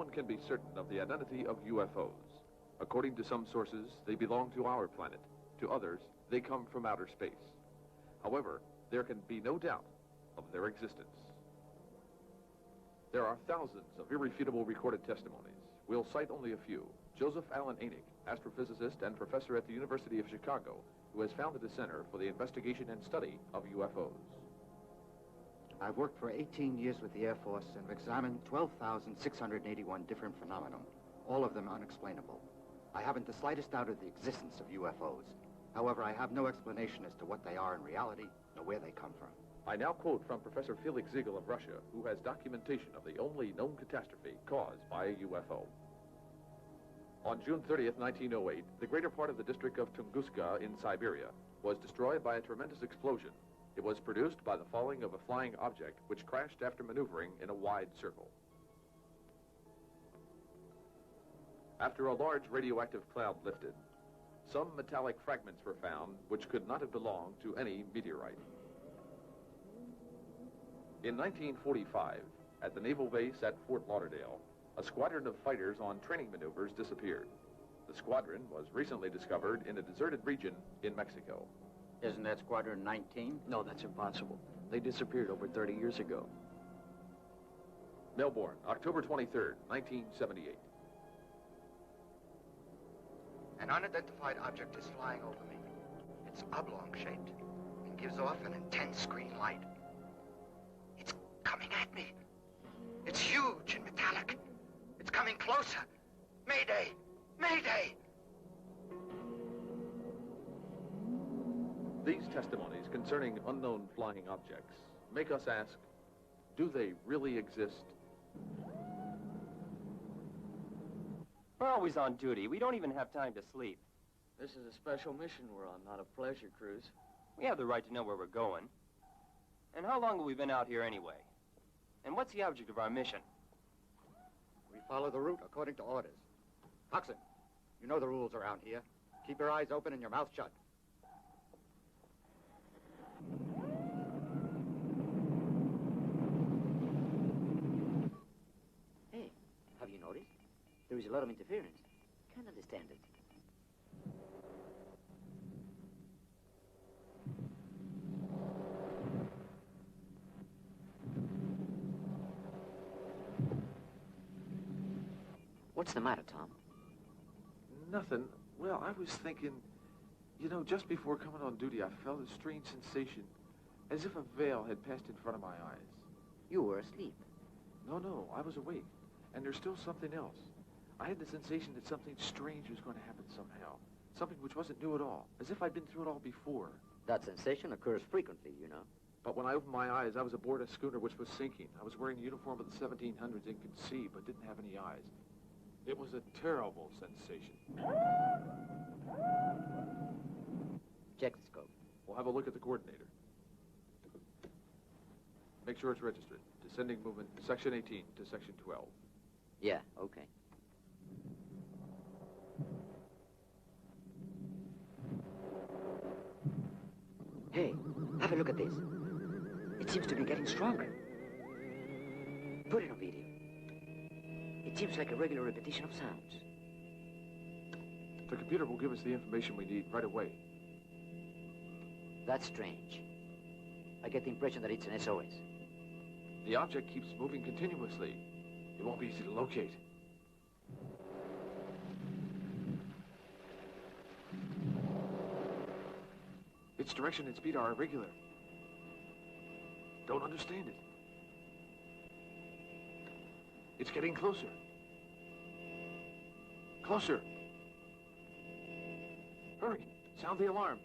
one can be certain of the identity of UFOs. According to some sources, they belong to our planet. To others, they come from outer space. However, there can be no doubt of their existence. There are thousands of irrefutable recorded testimonies. We'll cite only a few. Joseph Allen Enoch, astrophysicist and professor at the University of Chicago, who has founded the Center for the Investigation and Study of UFOs. I've worked for 18 years with the Air Force and examined 12,681 different phenomena, all of them unexplainable. I haven't the slightest doubt of the existence of UFOs. However, I have no explanation as to what they are in reality, nor where they come from. I now quote from Professor Felix Ziegel of Russia, who has documentation of the only known catastrophe caused by a UFO. On June 30th, 1908, the greater part of the district of Tunguska in Siberia was destroyed by a tremendous explosion. It was produced by the falling of a flying object which crashed after maneuvering in a wide circle. After a large radioactive cloud lifted, some metallic fragments were found which could not have belonged to any meteorite. In 1945, at the naval base at Fort Lauderdale, a squadron of fighters on training maneuvers disappeared. The squadron was recently discovered in a deserted region in Mexico. Isn't that Squadron 19? No, that's impossible. They disappeared over 30 years ago. Melbourne, October 23rd, 1978. An unidentified object is flying over me. It's oblong-shaped and gives off an intense green light. It's coming at me. It's huge and metallic. It's coming closer. Mayday! Mayday! These testimonies concerning unknown flying objects make us ask, do they really exist? We're always on duty. We don't even have time to sleep. This is a special mission we're on, not a pleasure cruise. We have the right to know where we're going. And how long have we been out here anyway? And what's the object of our mission? We follow the route according to orders. Coxswain, you know the rules around here. Keep your eyes open and your mouth shut. Hey, have you noticed? There is a lot of interference. Can't understand it. What's the matter, Tom? Nothing. Well, I was thinking, you know, just before coming on duty, I felt a strange sensation, as if a veil had passed in front of my eyes. You were asleep. No, I was awake. And there's still something else. I had the sensation that something strange was going to happen somehow. Something which wasn't new at all, as if I'd been through it all before. That sensation occurs frequently, you know. But when I opened my eyes, I was aboard a schooner which was sinking. I was wearing the uniform of the 1700s and could see, but didn't have any eyes. It was a terrible sensation. Check the scope. We'll have a look at the coordinator. Make sure it's registered. Descending movement, section 18 to section 12. Yeah, okay. Hey, have a look at this. It seems to be getting stronger. Put it on video. It seems like a regular repetition of sounds. The computer will give us the information we need right away. That's strange. I get the impression that it's an SOS. The object keeps moving continuously. It won't be easy to locate. Its direction and speed are irregular. Don't understand it. It's getting closer. Closer. Hurry, sound the alarm.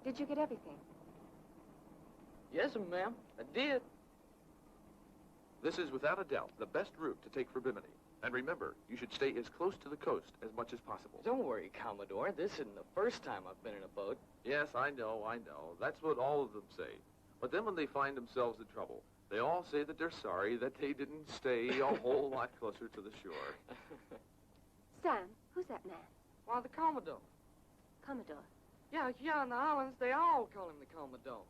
Did you get everything? Yes, ma'am. I did. This is without a doubt the best route to take for Bimini. And remember, you should stay as close to the coast as much as possible. Don't worry, Commodore. This isn't the first time I've been in a boat. Yes, I know. That's what all of them say. But then when they find themselves in trouble, they all say that they're sorry that they didn't stay a whole lot closer to the shore. Sam, who's that man? Why, the Commodore. Commodore. Yeah, here in the islands, they all call him the Commodore.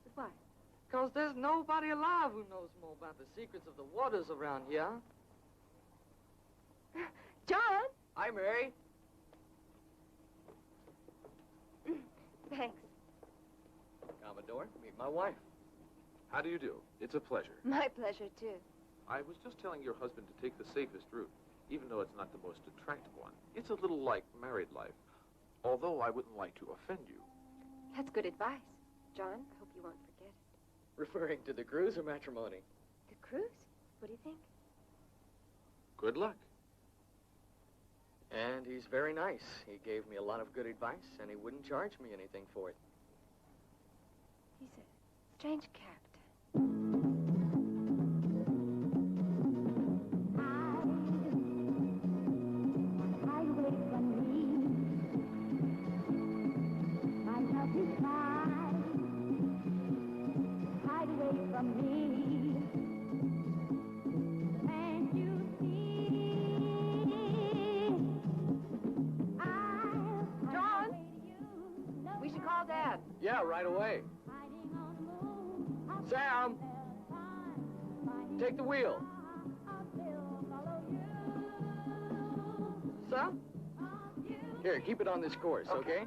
But why? Because there's nobody alive who knows more about the secrets of the waters around here. John! Hi, Mary. Thanks. Commodore, meet my wife. How do you do? It's a pleasure. My pleasure, too. I was just telling your husband to take the safest route, even though it's not the most attractive one. It's a little like married life, although I wouldn't like to offend you. That's good advice. John, I hope you won't forget it. Referring to the cruise or matrimony? The cruise? What do you think? Good luck. And he's very nice. He gave me a lot of good advice, and he wouldn't charge me anything for it. He's a strange character. Hide away from me. My love is mine. Hide away from me. Can't you see? John! We should call Dad. Yeah, right away. Sam! Take the wheel. Sam? Here, keep it on this course, okay?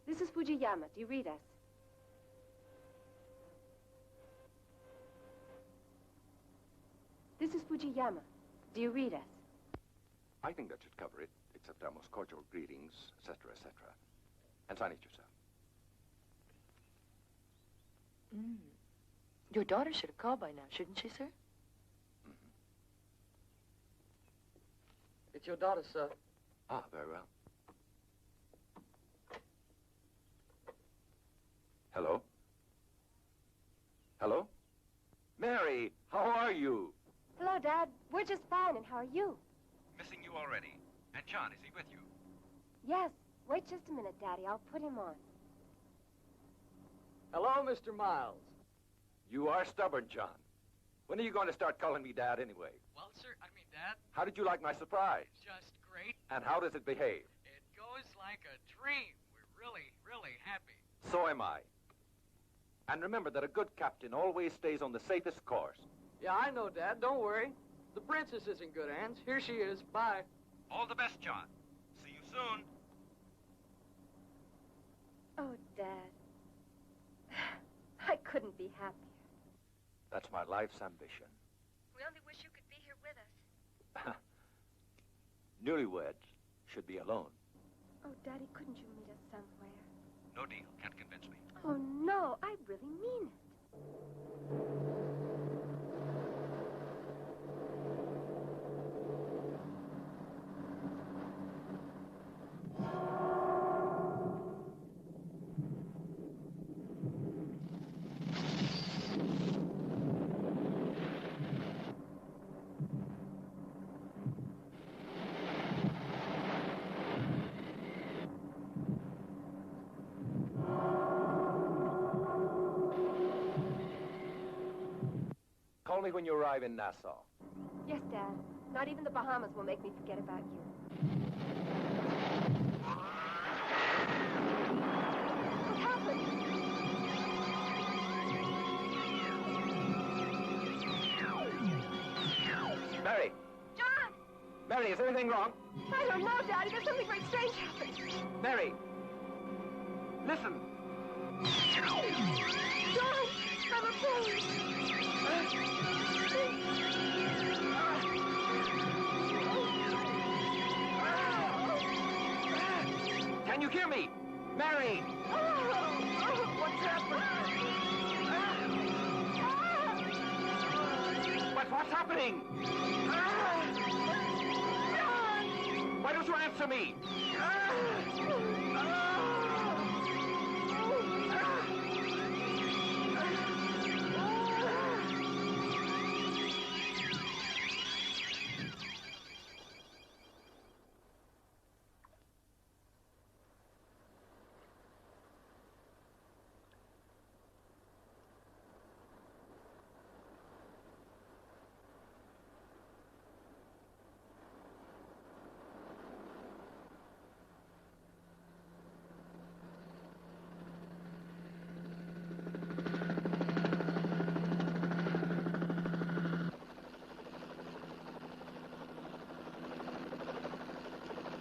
This is Fujiyama. Do you read us? This is Fujiyama. Do you read us? I think that should cover it, except our most cordial greetings, etc., etc. And sign it yourself. Your daughter should have called by now, shouldn't she, sir? It's your daughter, sir. Ah, very well. Hello? Hello? Mary, how are you? Hello, Dad. We're just fine, and how are you? Missing you already. And John, is he with you? Yes. Wait just a minute, Daddy. I'll put him on. Hello, Mr. Miles. You are stubborn, John. When are you going to start calling me Dad anyway? Well, sir, Dad, How did you like my surprise? just great. And how does it behave? It goes like a dream. We're really, really happy. So am I. And remember that a good captain always stays on the safest course. Yeah, I know, Dad. Don't worry. The princess is in good hands. Here she is. Bye. All the best, John. See you soon. Oh, Dad. I couldn't be happier. That's my life's ambition. We only wish you could be here with us. Newlyweds should be alone. Oh, Daddy, couldn't you meet us somewhere? No deal. Can't convince me. Oh, no. I really mean it. Call me when you arrive in Nassau. Yes, Dad. Not even the Bahamas will make me forget about you. What happened? Mary! John! Mary, is anything wrong? I don't know, Daddy. There's something very strange happened. Mary! Listen! John! I'm afraid. Can you hear me? Mary! What's happened? What's happening? Why don't you answer me?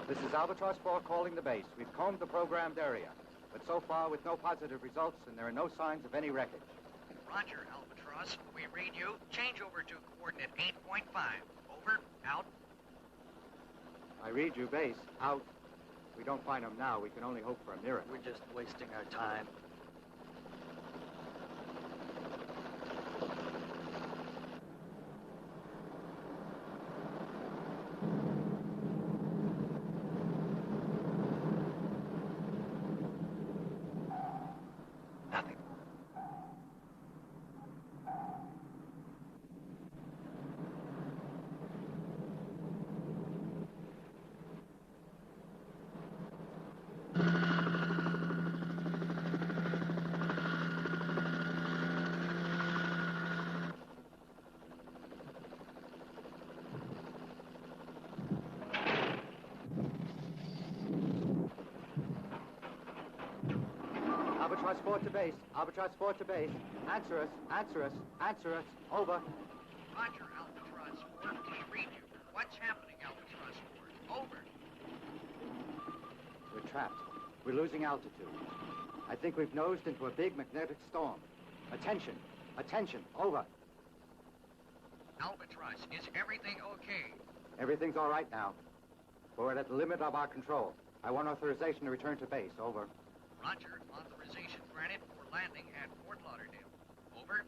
This is Albatross 4 calling the base. We've combed the programmed area, but so far with no positive results, and there are no signs of any wreckage. Roger, Albatross. We read you. Change over to coordinate 8.5. Over. Out. I read you, base. Out. If we don't find them now, we can only hope for a miracle. We're just wasting our time. Albatross 4 to base. Albatross 4 to base. Answer us. Answer us. Answer us. Over. Roger, Albatross 4. We read you. What's happening, Albatross 4? Over. We're trapped. We're losing altitude. I think we've nosed into a big magnetic storm. Attention. Attention. Over. Albatross, is everything okay? Everything's all right now. We're at the limit of our control. I want authorization to return to base. Over. Roger, authorization granted for landing at Fort Lauderdale. Over.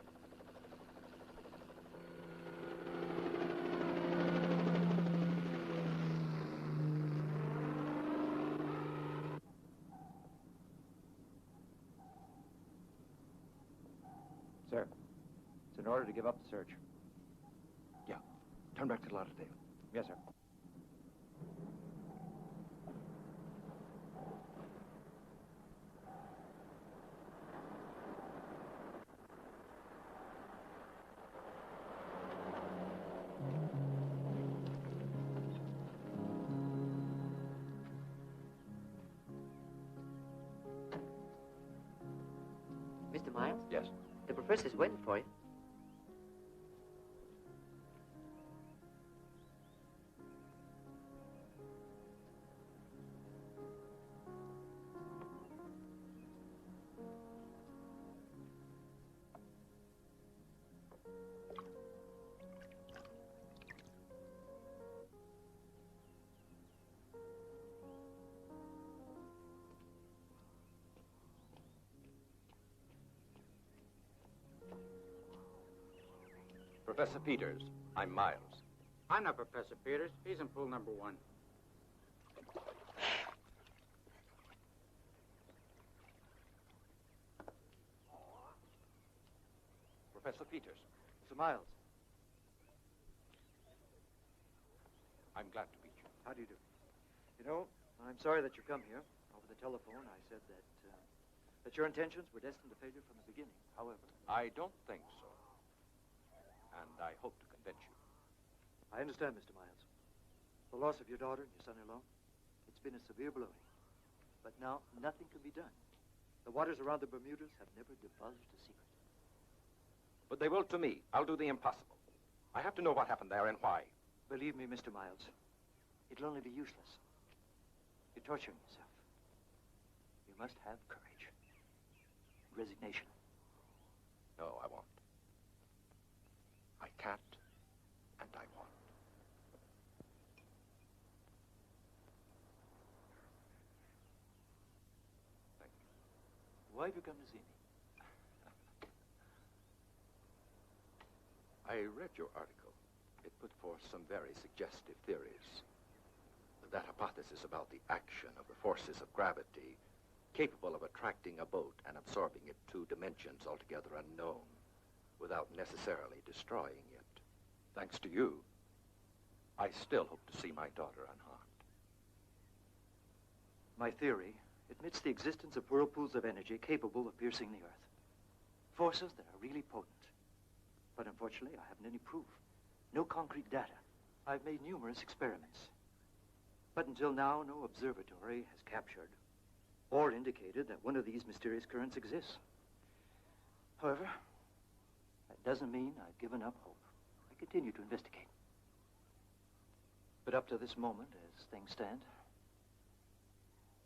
Sir, it's an order to give up the search. Yeah. Turn back to Lauderdale. Yes, sir. Mr. Miles? Yes. The professor's waiting for you. Professor Peters, I'm Miles. I'm not Professor Peters. He's in pool number 1. Professor Peters, Mr. Miles, I'm glad to meet you. how do you do? You know, I'm sorry that you come here. Over the telephone, I said that your intentions were destined to failure from the beginning. However, I don't think so. And I hope to convince you. I understand, Mr. Miles. The loss of your daughter and your son-in-law, it's been a severe blow to you. But now, nothing can be done. The waters around the Bermudas have never divulged a secret. But they will to me. I'll do the impossible. I have to know what happened there and why. Believe me, Mr. Miles, it'll only be useless. You're torturing yourself. You must have courage. Resignation. No, I won't. I can't, and I won't. Thank you. Why have you come to see me? I read your article. it put forth some very suggestive theories. That hypothesis about the action of the forces of gravity capable of attracting a boat and absorbing it to dimensions altogether unknown without necessarily destroying it. Thanks to you, I still hope to see my daughter unharmed. My theory admits the existence of whirlpools of energy capable of piercing the Earth. Forces that are really potent. But unfortunately, I haven't any proof. No concrete data. I've made numerous experiments. But until now, no observatory has captured or indicated that one of these mysterious currents exists. However, that doesn't mean I've given up hope. I continue to investigate. But up to this moment, as things stand,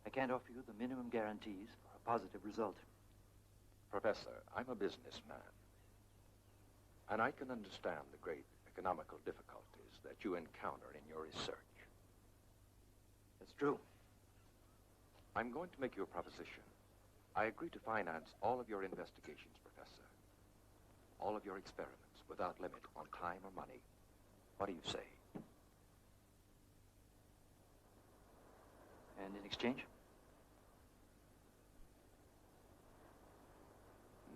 I can't offer you the minimum guarantees for a positive result. Professor, I'm a businessman, and I can understand the great economical difficulties that you encounter in your research. That's true. I'm going to make you a proposition. I agree to finance all of your investigations, Professor. All of your experiments, without limit on time or money. What do you say? And in exchange?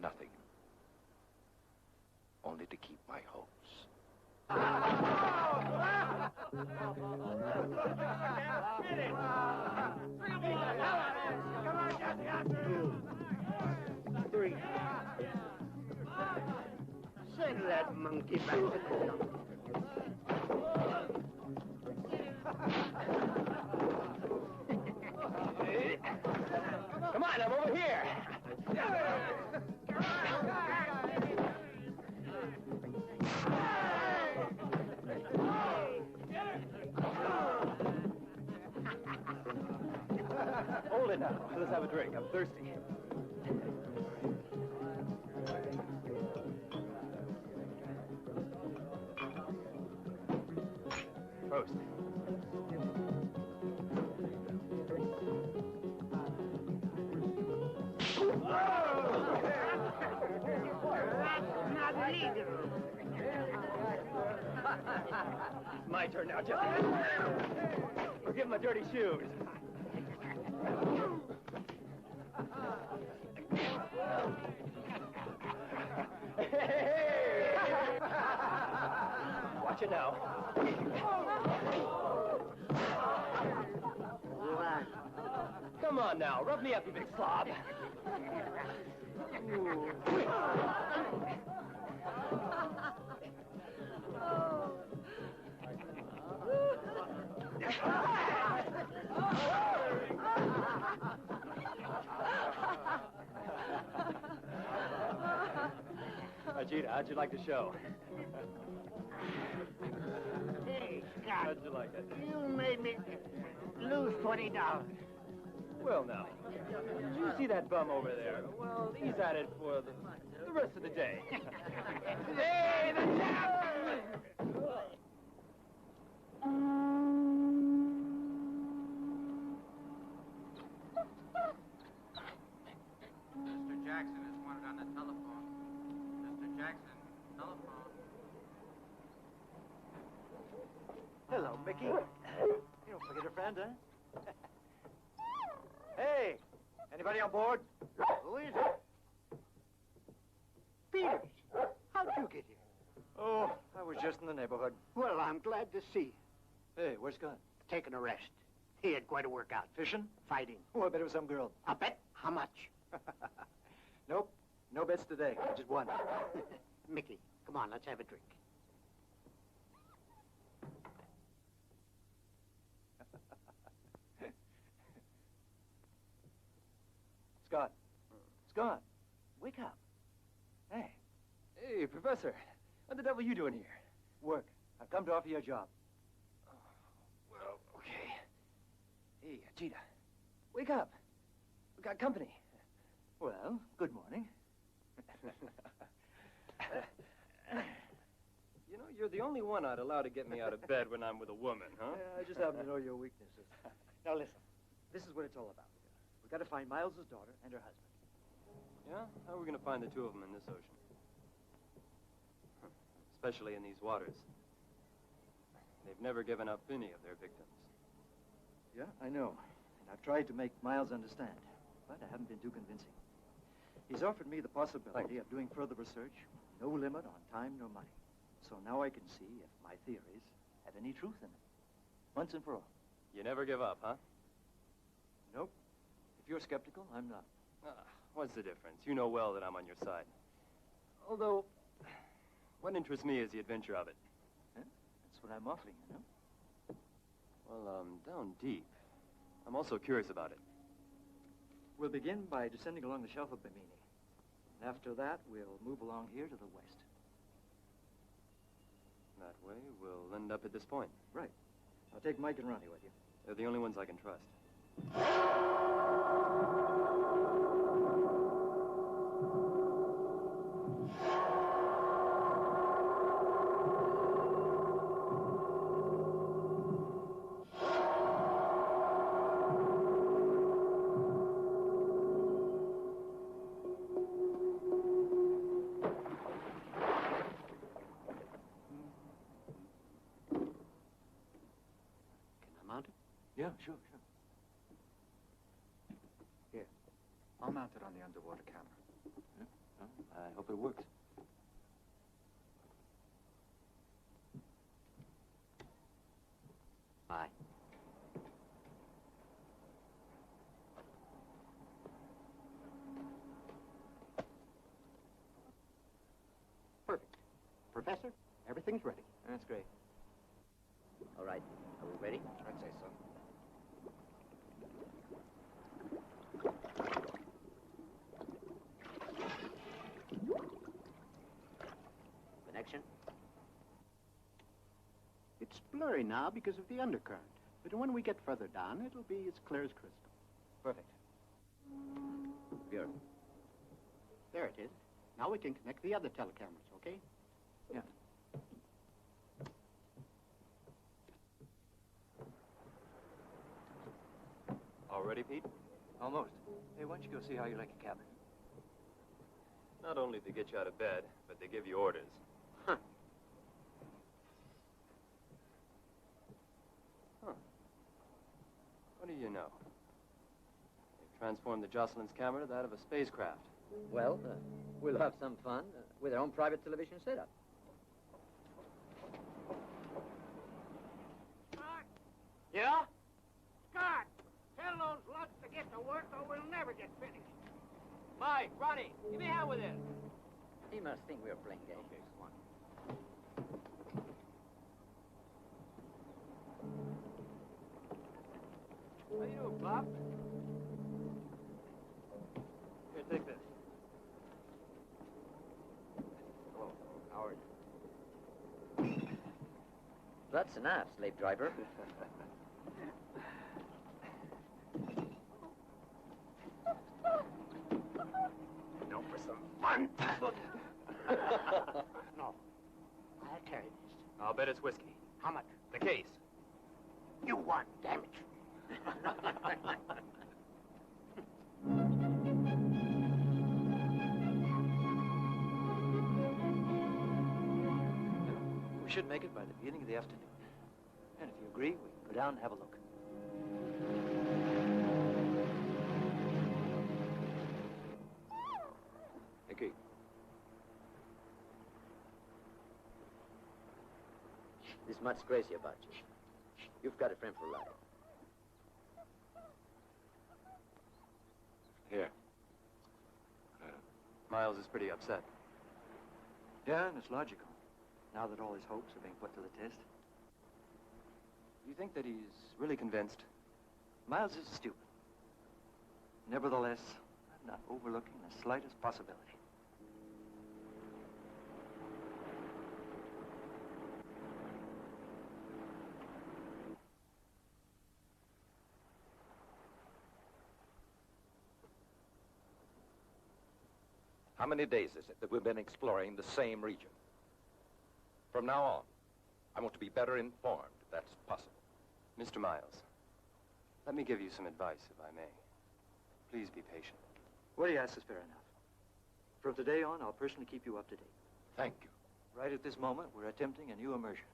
Nothing. Only to keep my hopes. Three. Send that monkey back to the dump. Come on, I'm over here. Hold it now. Let's have a drink. I'm thirsty. Prost. It's my turn now, Jesse. Forgive my dirty shoes. Hey! Watch it now. Come on now, rub me up, you big slob. Ajita, how'd you like the show? Hey, Scott. How'd you like it? You made me lose $20. Well, now, did you see that bum over there? Well, he's at it for the rest of the day. Hey, the chap! Mr. Jackson is wanted on the telephone. Mr. Jackson, telephone. Hello, Mickey. You don't forget a friend, huh? Hey, anybody on board? Who is it? Peters. How'd you get here? Oh, I was just in the neighborhood. Well, I'm glad to see you. Hey, where's Scott? Taking a rest. He had quite a workout. Fishing? Fighting. Oh, I bet it was some girl. A bet? How much? Nope, no bets today. Just one. Mickey, come on, let's have a drink. Scott. Scott, wake up. Hey. Hey, Professor. What the devil are you doing here? Work. I've come to offer you a job. Well, okay. Hey, Ajita. Wake up. We got company. Well, good morning. You know, you're the only one I'd allow to get me out of bed when I'm with a woman, huh? Yeah, I just happen to know your weaknesses. Now listen, this is what it's all about. We've got to find Miles's daughter and her husband. Yeah? How are we going to find the two of them in this ocean? Especially in these waters. They've never given up any of their victims. Yeah, I know. And I've tried to make Miles understand, but I haven't been too convincing. He's offered me the possibility of doing further research, no limit on time nor money. So now I can see if my theories have any truth in them. Once and for all. You never give up, huh? Nope. If you're skeptical, I'm not. What's the difference? You know well that I'm on your side. Although, what interests me is the adventure of it. Yeah? That's what I'm offering, you know? Well, down deep, I'm also curious about it. We'll begin by descending along the shelf of Bimini. After that, we'll move along here to the west. That way, we'll end up at this point. Right. I'll take Mike and Ronnie with you. They're the only ones I can trust. Yeah, sure. Here. I'll mount it on the underwater camera. Yeah. Well, I hope it works. Aye. Perfect. Professor, everything's ready. That's great. All right. Are we ready? I'd say so. Connection? It's blurry now because of the undercurrent. But when we get further down, it'll be as clear as crystal. Perfect. Pure. There it is. Now we can connect the other telecameras, okay? Yeah. All ready, Pete? Almost. Hey, why don't you go see how you like your cabin? Not only they get you out of bed, but they give you orders. Huh. What do you know? They've transformed the Jocelyn's camera to that of a spacecraft. Well, we'll have some fun with our own private television setup. Scott? Yeah? Scott, tell those lugs to get to work or we'll never get finished. Mike, Ronnie, give me a hand with this. He must think we're playing games. Okay, come on. How you doing, Pop? Here, take this. Hello, Howard. That's enough, slave driver. No, for some fun. No. I'll carry this. I'll bet it's whiskey. How much? The case. You won, damn it. We should make it by the beginning of the afternoon. And if you agree, we can go down and have a look. Nicky. This much crazy about you. You've got a friend for life. Here. Miles is pretty upset. Yeah, and it's logical. Now that all his hopes are being put to the test. You think that he's really convinced? Miles is stupid. Nevertheless, I'm not overlooking the slightest possibility. How many days is it that we've been exploring the same region? From now on, I want to be better informed, if that's possible. Mr. Miles, let me give you some advice, if I may. Please be patient. What he asks is fair enough. From today on, I'll personally keep you up to date. Thank you. Right at this moment, we're attempting a new immersion.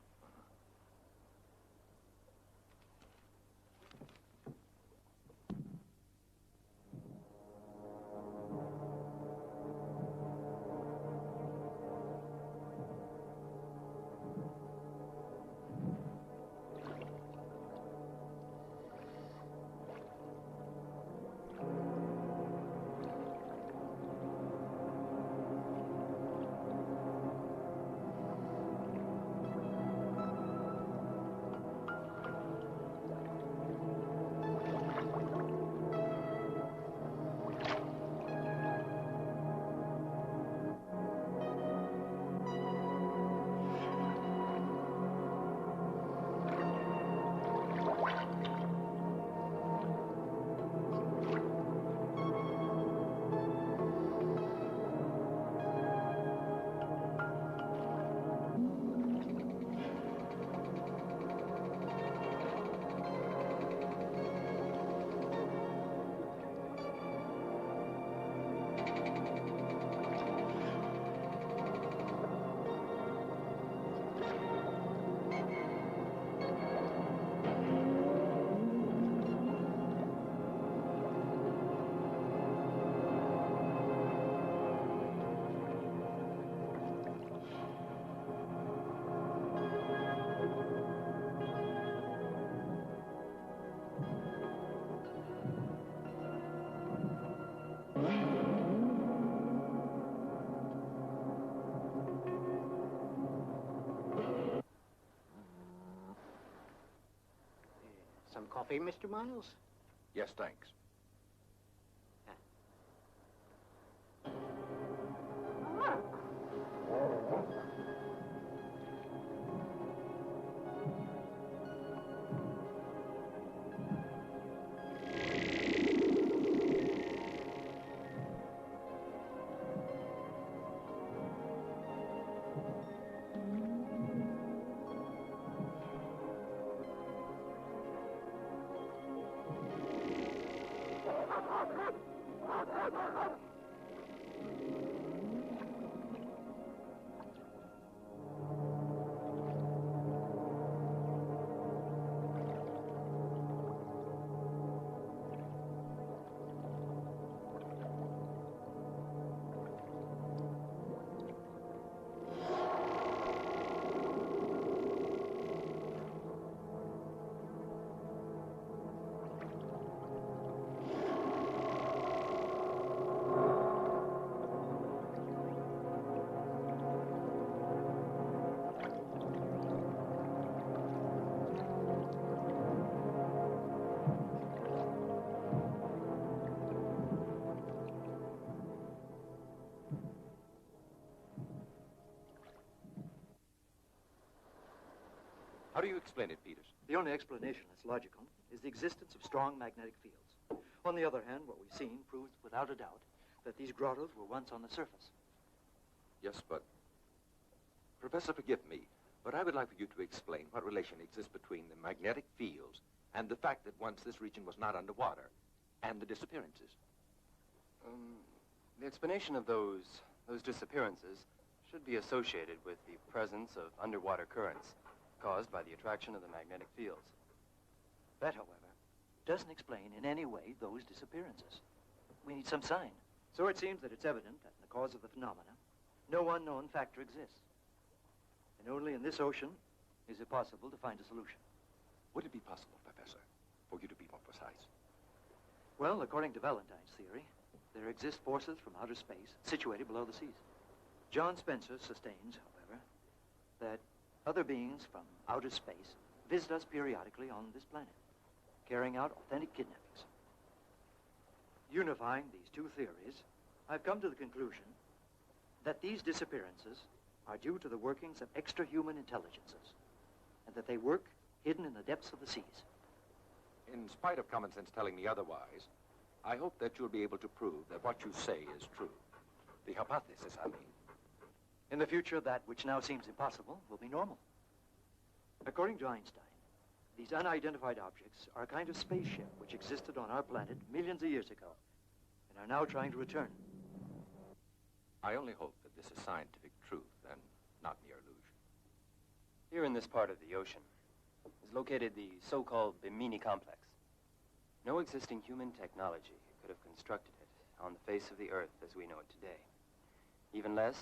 Coffee, Mr. Miles? Yes, thanks. How do you explain it, Peters? The only explanation that's logical is the existence of strong magnetic fields. On the other hand, what we've seen proves without a doubt that these grottos were once on the surface. Yes, but... Professor, forgive me, but I would like for you to explain what relation exists between the magnetic fields and the fact that once this region was not underwater, and the disappearances. The explanation of those disappearances should be associated with the presence of underwater currents caused by the attraction of the magnetic fields. That, however, doesn't explain in any way those disappearances. We need some sign. So it seems that it's evident that in the cause of the phenomena, no unknown factor exists. And only in this ocean is it possible to find a solution. Would it be possible, Professor, for you to be more precise? Well, according to Valentine's theory, there exist forces from outer space situated below the seas. John Spencer sustains, however, that other beings from outer space visit us periodically on this planet, carrying out authentic kidnappings. Unifying these two theories, I've come to the conclusion that these disappearances are due to the workings of extra-human intelligences, and that they work hidden in the depths of the seas. In spite of common sense telling me otherwise, I hope that you'll be able to prove that what you say is true. The hypothesis, I mean. In the future, that which now seems impossible will be normal. According to Einstein, these unidentified objects are a kind of spaceship which existed on our planet millions of years ago and are now trying to return. I only hope that this is scientific truth and not mere illusion. Here in this part of the ocean is located the so-called Bimini complex. No existing human technology could have constructed it on the face of the Earth as we know it today. Even less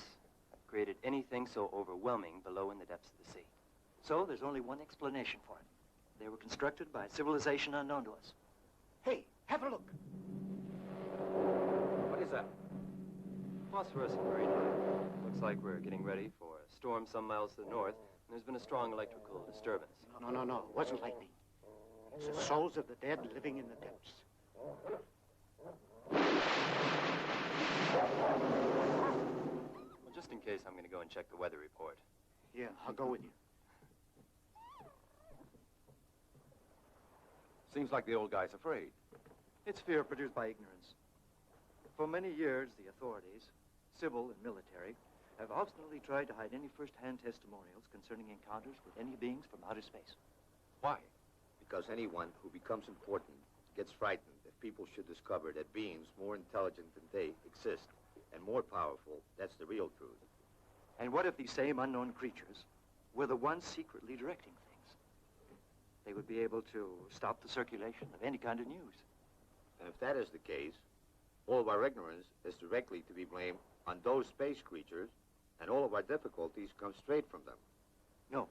created anything so overwhelming below in the depths of the sea. So there's only one explanation for it. They were constructed by a civilization unknown to us. Hey, have a look. What is that? Phosphorescent marine life. Looks like we're getting ready for a storm some miles to the north, and there's been a strong electrical disturbance. No. It wasn't lightning. It's the souls of the dead living in the depths. Well, just in case, I'm going to go and check the weather report. Yeah, I'll go with you. Seems like the old guy's afraid. It's fear produced by ignorance. For many years, the authorities, civil and military, have obstinately tried to hide any first-hand testimonials concerning encounters with any beings from outer space. Why? Because anyone who becomes important gets frightened if people should discover that beings more intelligent than they exist and more powerful. That's the real truth. And what if these same unknown creatures were the ones secretly directing things? They would be able to stop the circulation of any kind of news. And if that is the case, all of our ignorance is directly to be blamed on those space creatures, and all of our difficulties come straight from them. No,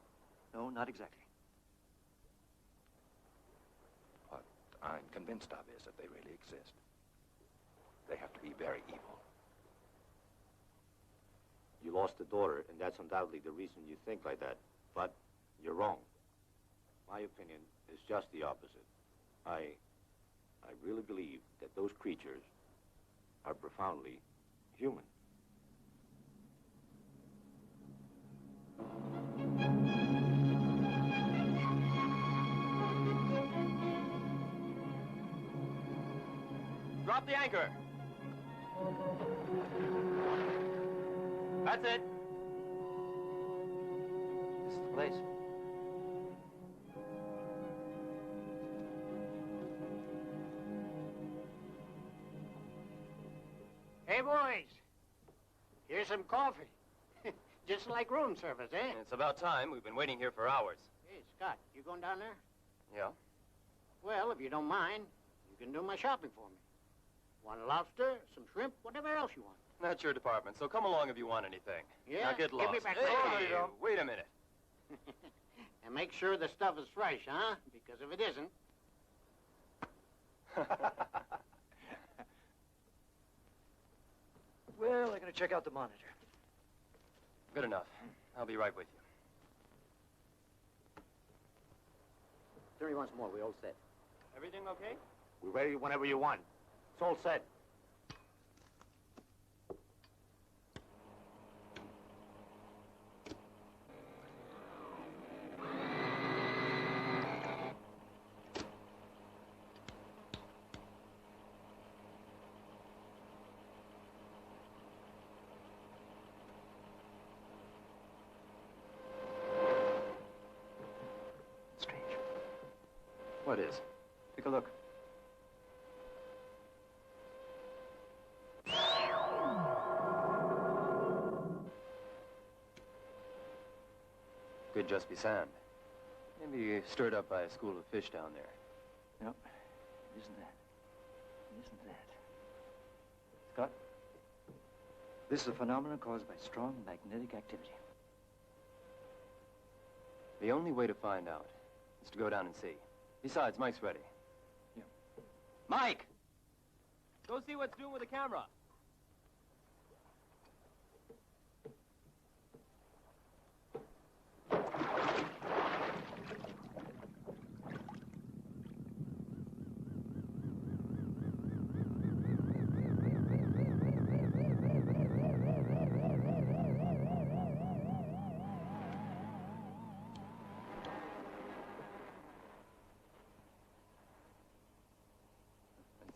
not exactly. What I'm convinced of is that they really exist. They have to be very evil. You lost a daughter, and that's undoubtedly the reason you think like that. But you're wrong. My opinion is just the opposite. I really believe that those creatures are profoundly human. Drop the anchor. That's it. This is the place. Hey, boys. Here's some coffee. Just like room service, eh? It's about time. We've been waiting here for hours. Hey, Scott, you going down there? Yeah? Well, if you don't mind, you can do my shopping for me. Want a lobster, some shrimp, whatever else you want. That's your department, so come along if you want anything. Yeah? Now get lost. Give me back Hey, my coffee. wait a minute. And make sure the stuff is fresh, huh? Because if it isn't... Well, I'm going to check out the monitor. Good enough. I'll be right with you. 30 once more, we all set. Everything okay? We're ready whenever you want. It's all set. Strange. What is? Take a look. Could just be sand. Maybe stirred up by a school of fish down there. No, it isn't that. It isn't that. Scott, this is a phenomenon caused by strong magnetic activity. The only way to find out is to go down and see. Besides, Mike's ready. Yeah. Mike! Go see what's doing with the camera.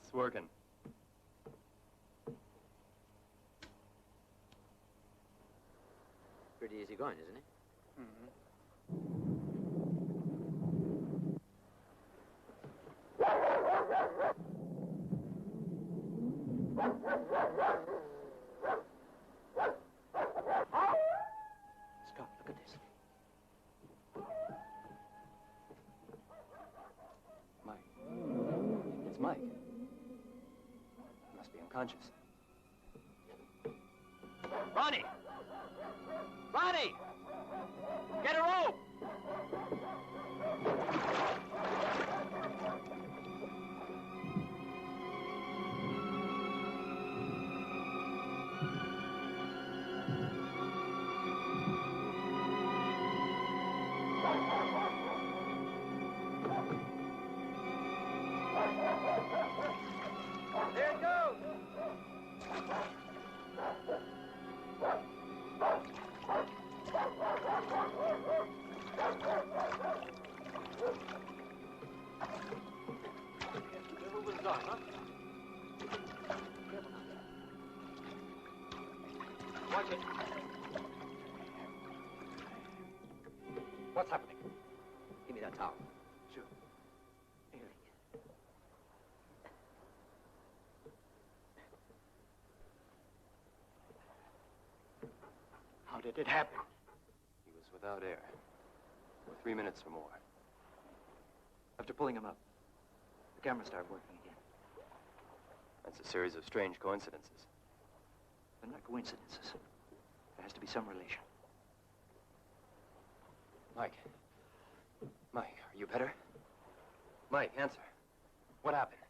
It's working. Pretty easy going, isn't it? Scott, look at this. Mike. It's Mike. He must be unconscious. Ronnie! Ronnie! Get a rope! There it goes! Watch it. What's happening? Give me that towel. Sure. How did it happen? He was without air. For 3 minutes or more. After pulling him up, the camera started working again. That's a series of strange coincidences. They're not coincidences. There has to be some relation. Mike. Mike, are you better? Mike, answer. What happened?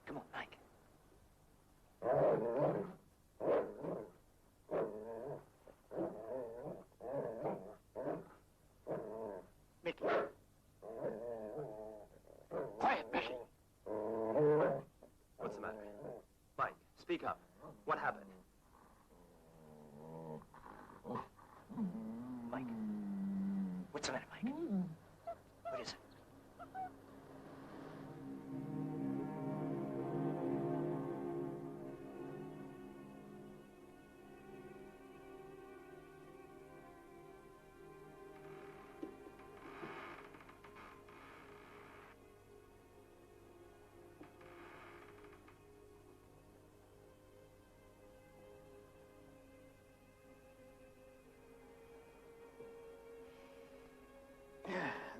Come on, Mike. Mickey, Speak up. What happened? Mike. What's the matter, Mike? What is it?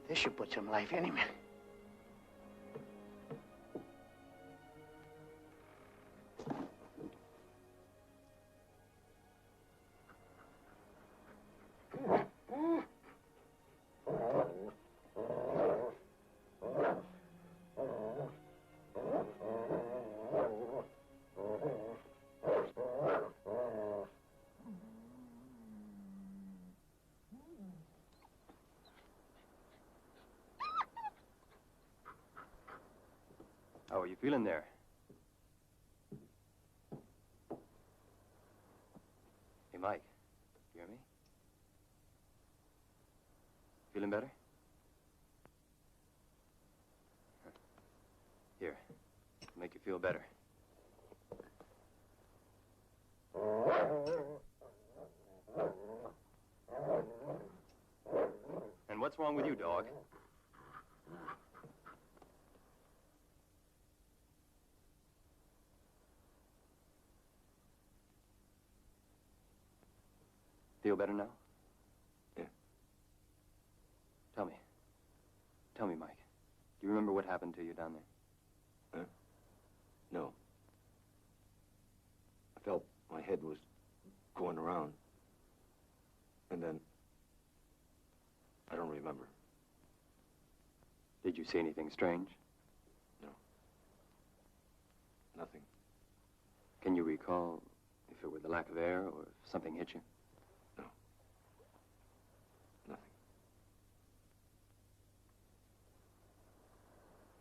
This should put some life in him. How are you feeling there? Hey, Mike, you hear me? Feeling better? Here, make you feel better. And what's wrong with you, dog? Feel better now? Yeah. Tell me. Tell me, Mike. Do you remember what happened to you down there? No. I felt my head was going around. And then... I don't remember. Did you see anything strange? No. Nothing. Can you recall if it were the lack of air or if something hit you? No. Nothing.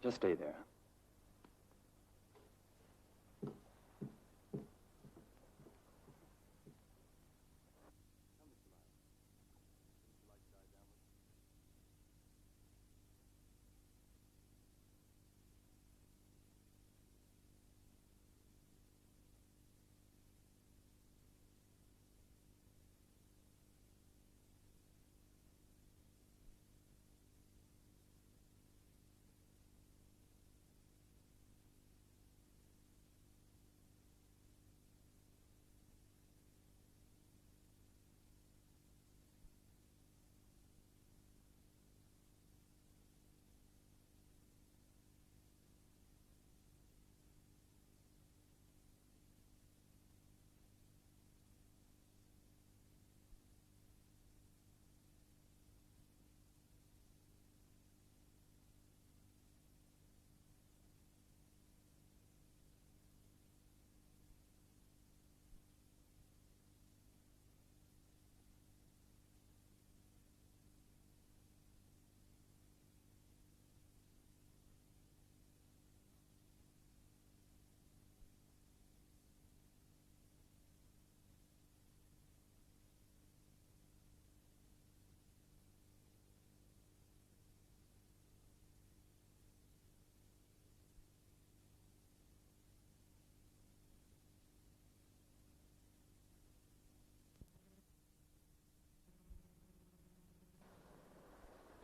Just stay there.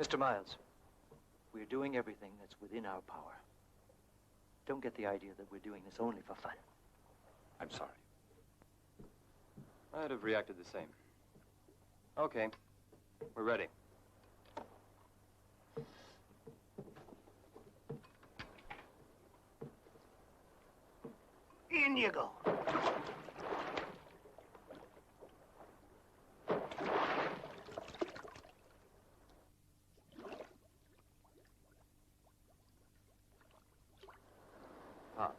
Mr. Miles, we're doing everything that's within our power. Don't get the idea that we're doing this only for fun. I'm sorry. I'd have reacted the same. Okay, we're ready. In you go. Pop.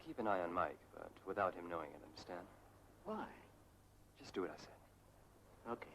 Keep an eye on Mike, but without him knowing it, understand? Why? Just do what I said. Okay.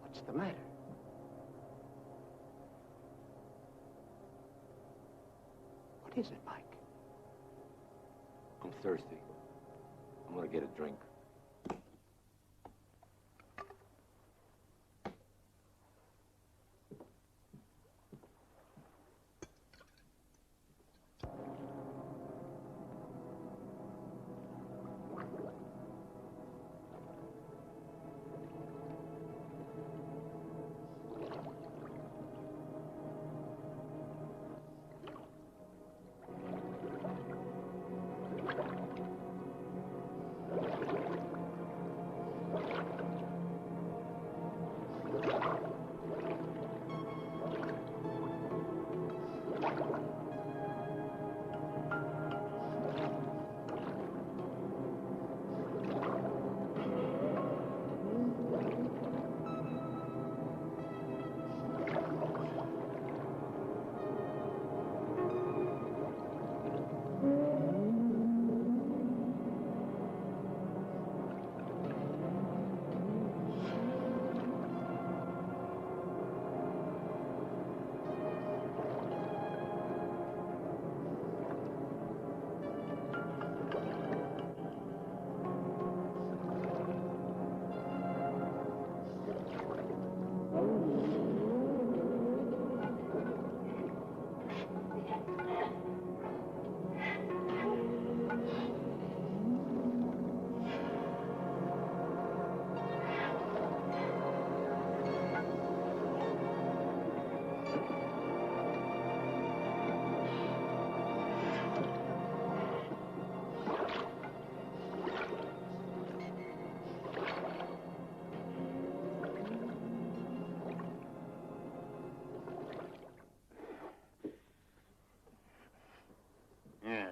What's the matter? What is it, Mike? I'm thirsty. I'm gonna get a drink.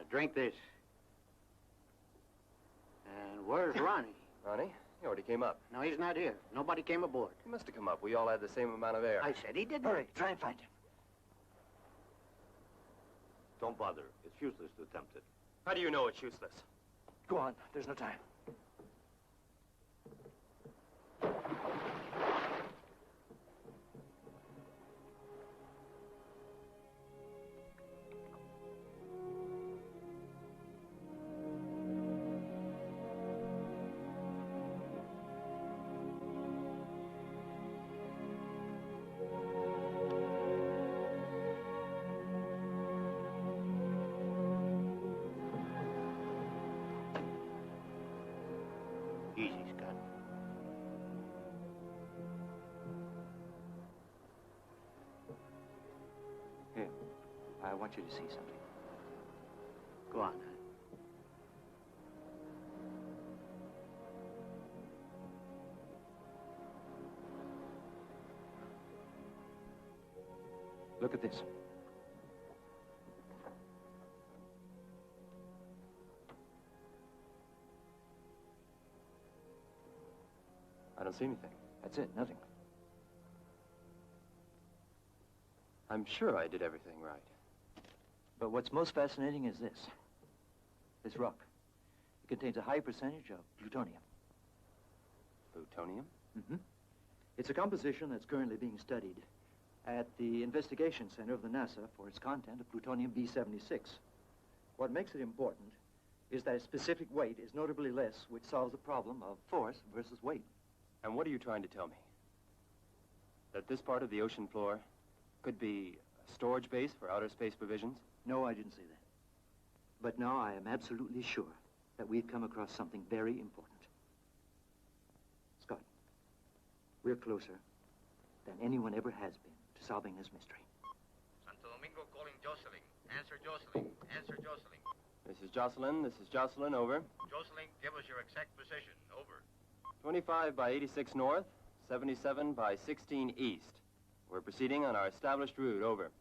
Drink this. And where's Ronnie? Ronnie? He already came up. No, he's not here. Nobody came aboard. He must have come up. We all had the same amount of air. I said he didn't. All right, try and find him. Don't bother. It's useless to attempt it. How do you know it's useless? Go on. There's no time. Easy, Scott. Here, I want you to see something. Go on. Look at this. I don't see anything. That's it, nothing. I'm sure I did everything right. But what's most fascinating is this. This rock. It contains a high percentage of plutonium. Plutonium? Mm-hmm. It's a composition that's currently being studied at the Investigation Center of the NASA for its content of plutonium B-76. What makes it important is that its specific weight is notably less, which solves the problem of force versus weight. And what are you trying to tell me? That this part of the ocean floor could be a storage base for outer space provisions? No, I didn't say that. But now I am absolutely sure that we've come across something very important. Scott, we're closer than anyone ever has been to solving this mystery. Santo Domingo calling Jocelyn. Answer Jocelyn. Answer Jocelyn. This is Jocelyn. This is Jocelyn. Over. Jocelyn, give us your exact position. Over. 25 by 86 north, 77 by 16 east. We're proceeding on our established route. Over.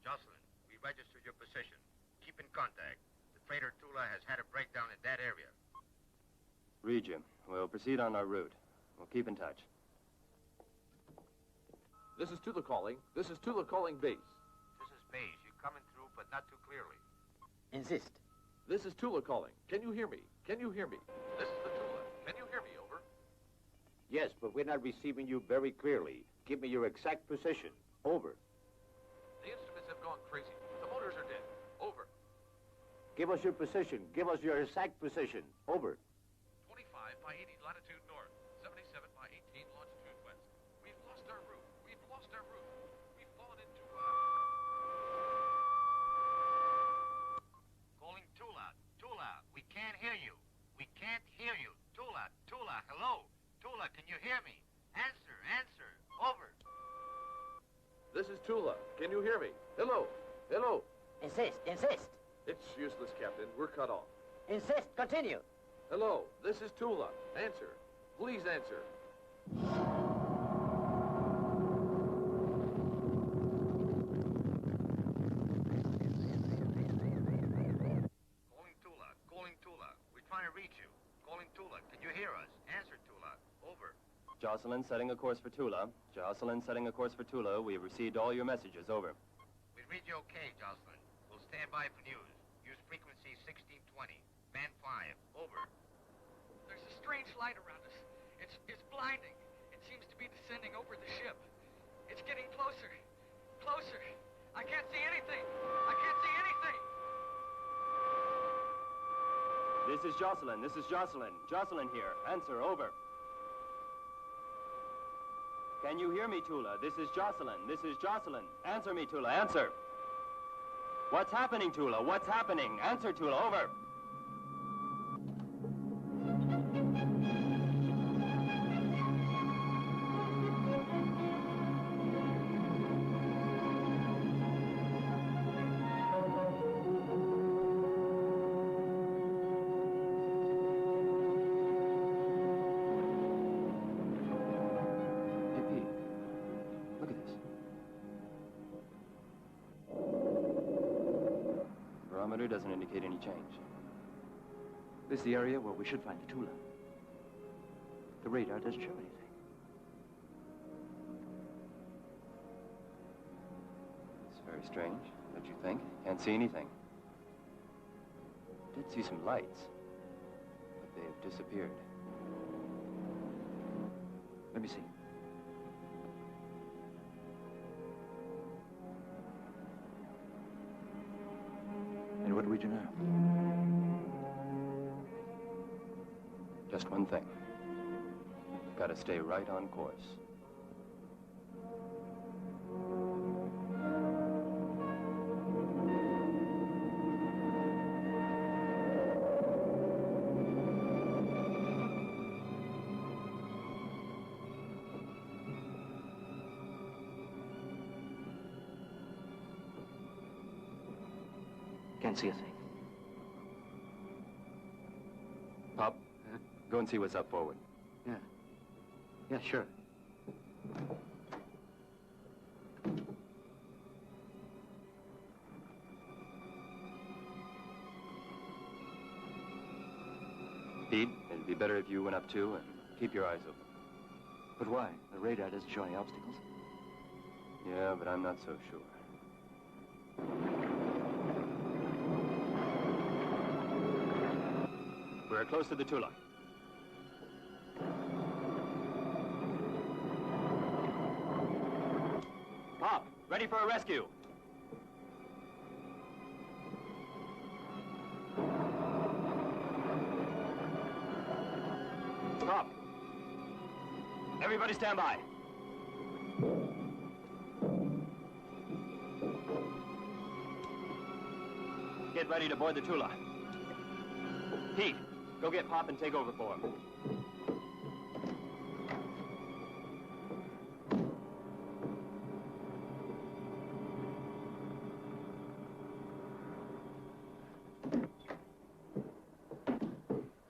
Jocelyn, we registered your position. Keep in contact. The freighter Tula has had a breakdown in that area. Read you. We'll proceed on our route. We'll keep in touch. This is Tula calling. This is Tula calling base. This is Base. You're coming through, but not too clearly. Insist. This is Tula calling. Can you hear me? Can you hear me? This is the Tula. Can you hear me? Over. Yes, but we're not receiving you very clearly. Give me your exact position. Over. The instruments have gone crazy. The motors are dead. Over. Give us your position. Give us your exact position. Over. 25 by 80 latitude north. 77 by 18 longitude west. We've lost our roof. We've lost our roof. We've fallen into... Calling Tula. Tula, we can't hear you. We can't hear you. Tula, Tula, hello. Tula, can you hear me? Answer, answer. Over. This is Tula. Can you hear me? Hello. Hello. Insist, insist. It's useless, Captain. We're cut off. Insist, continue. Hello. This is Tula. Answer. Please answer. Calling Tula. Calling Tula. We're trying to reach you. Calling Tula. Can you hear us? Answer, Tula. Over. Jocelyn setting a course for Tula. Jocelyn setting a course for Tula. We have received all your messages. Over. We read you okay, Jocelyn. We'll stand by for news. Use frequency 1620. Band 5. Over. There's a strange light around us. It's blinding. It seems to be descending over the ship. It's getting closer. Closer. I can't see anything. I can't see anything. This is Jocelyn. This is Jocelyn. Jocelyn here. Answer. Over. Can you hear me, Tula? This is Jocelyn. This is Jocelyn. Answer me, Tula. Answer. What's happening, Tula? What's happening? Answer, Tula. Over. Doesn't indicate any change. This is the area where we should find the Tula. The radar doesn't show anything. It's very strange, don't you think? Can't see anything. Did see some lights, but they have disappeared. Let me see. And what do we do now? Just one thing. Gotta stay right on course. Can't see a thing. Pop, go and see what's up forward. Yeah. Yeah, sure. Pete, it'd be better if you went up too and keep your eyes open. But why? The radar doesn't show any obstacles. Yeah, but I'm not so sure. We're close to the Tula. Pop, ready for a rescue. Pop. Everybody stand by. Get ready to board the Tula. Pete, go get Pop and take over for him.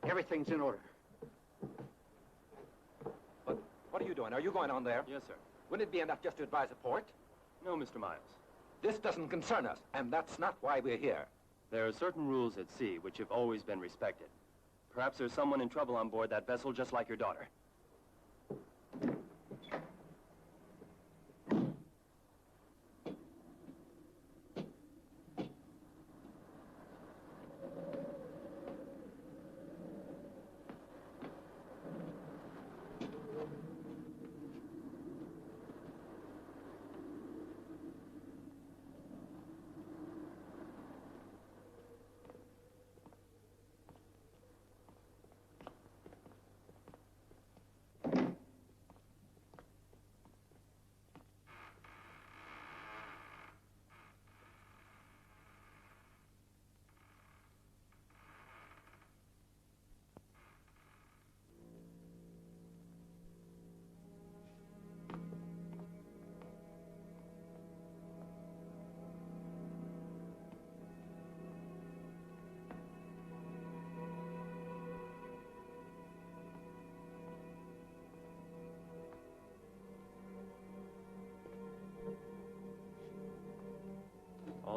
Everything's in order. But what are you doing? Are you going on there? Yes, sir. Wouldn't it be enough just to advise a port? No, Mr. Miles. This doesn't concern us, and that's not why we're here. There are certain rules at sea which have always been respected. Perhaps there's someone in trouble on board that vessel just like your daughter.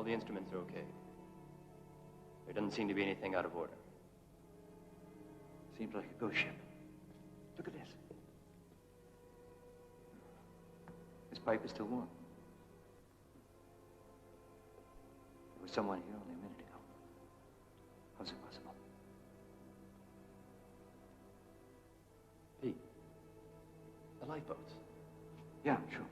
All the instruments are okay. There doesn't seem to be anything out of order. Seems like a ghost ship. Look at this. This pipe is still warm. There was someone here only a minute ago. How's it possible? Pete, the lifeboats. Yeah, sure.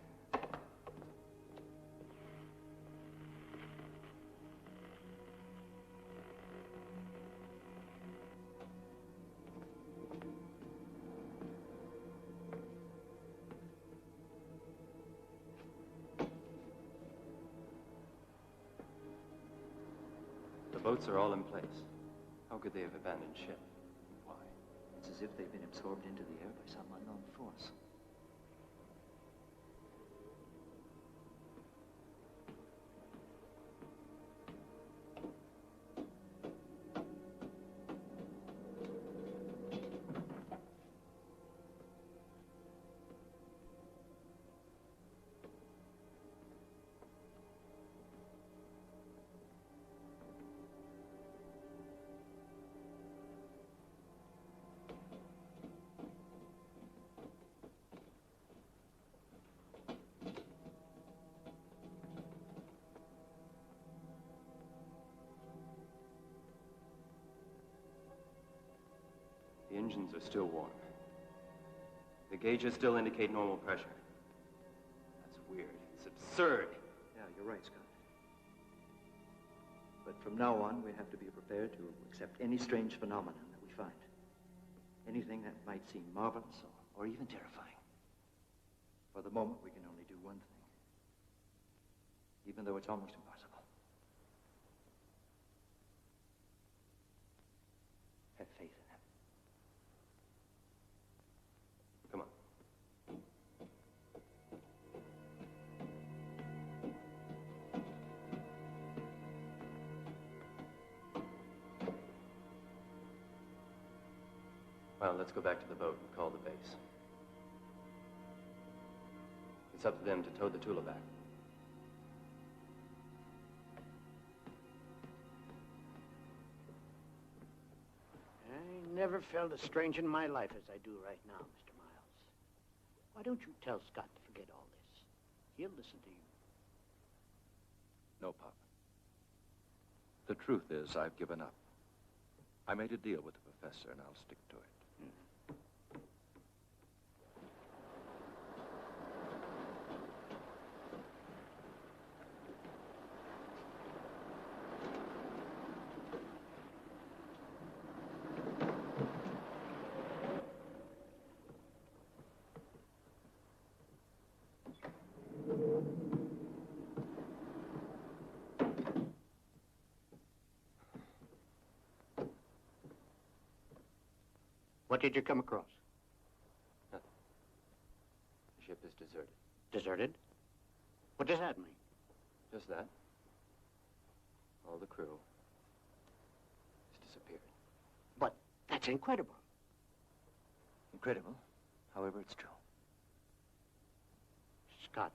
The boats are all in place. How could they have abandoned ship? Why? It's as if they've been absorbed into the air by some unknown force. The engines are still warm. The gauges still indicate normal pressure. That's weird. It's absurd. Yeah, you're right, Scott. But from now on, we have to be prepared to accept any strange phenomenon that we find. Anything that might seem marvelous or even terrifying. For the moment, we can only do one thing. Even though it's almost impossible. Have faith in him. Come on. Well, let's go back to the boat and call the base. It's up to them to tow the Tula back. I never felt as strange in my life as I do right now, Mr. Miles. Why don't you tell Scott to forget all this? He'll listen to you. No, Pop. The truth is, I've given up. I made a deal with the professor, and I'll stick to it. What did you come across? Nothing. The ship is deserted. Deserted? What does that mean? Just that. All the crew has disappeared. But that's incredible. Incredible. However, it's true. Scott,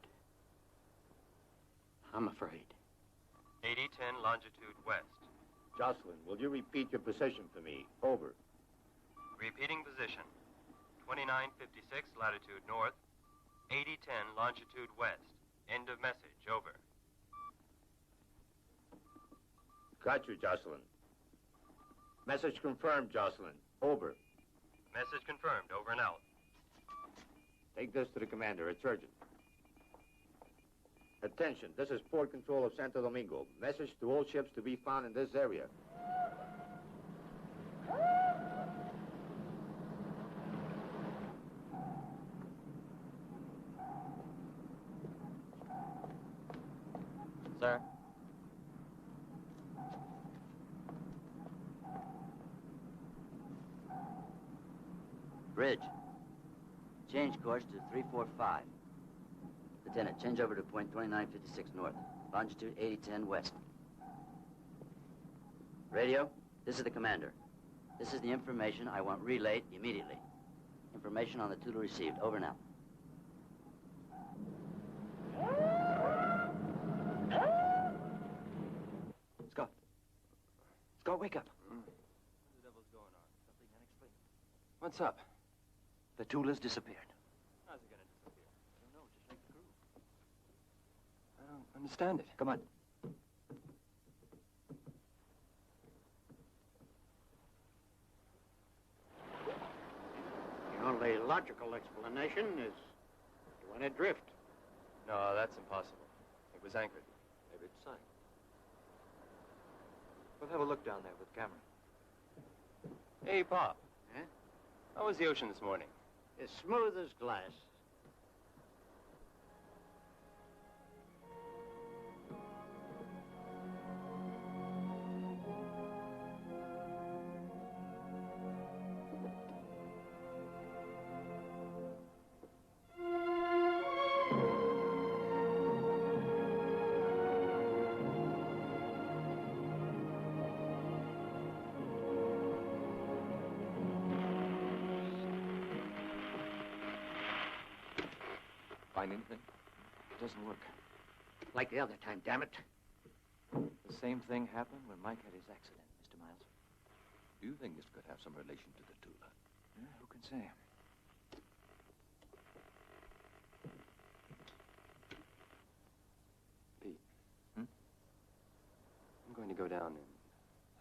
I'm afraid. 8010 longitude west. Jocelyn, will you repeat your position for me? Over. Repeating position. 2956 latitude north, 8010 longitude west. End of message. Over. Got you, Jocelyn. Message confirmed, Jocelyn. Over. Message confirmed. Over and out. Take this to the commander. It's urgent. Attention, this is port control of Santo Domingo. Message to all ships to be found in this area. Sir? Bridge. Change course to 345. Lieutenant, change over to point 2956 north. Longitude 8010 west. Radio, this is the commander. This is the information I want relayed immediately. Information on the Tula received. Over now. wake up. What the devil's going on? Something unexplainable. What's up? The Tula's disappeared. How's it gonna disappear? I don't know, just like the crew. I don't understand it. Come on. The only logical explanation is it went adrift. No, that's impossible. It was anchored. Maybe it's sank. We'll have a look down there with camera. Hey, Pop. Huh? How was the ocean this morning? As smooth as glass. Find anything? It doesn't work. Like the other time, damn it. The same thing happened when Mike had his accident, Mr. Miles. Do you think this could have some relation to the Tula? Yeah, who can say? Pete. Hmm? I'm going to go down and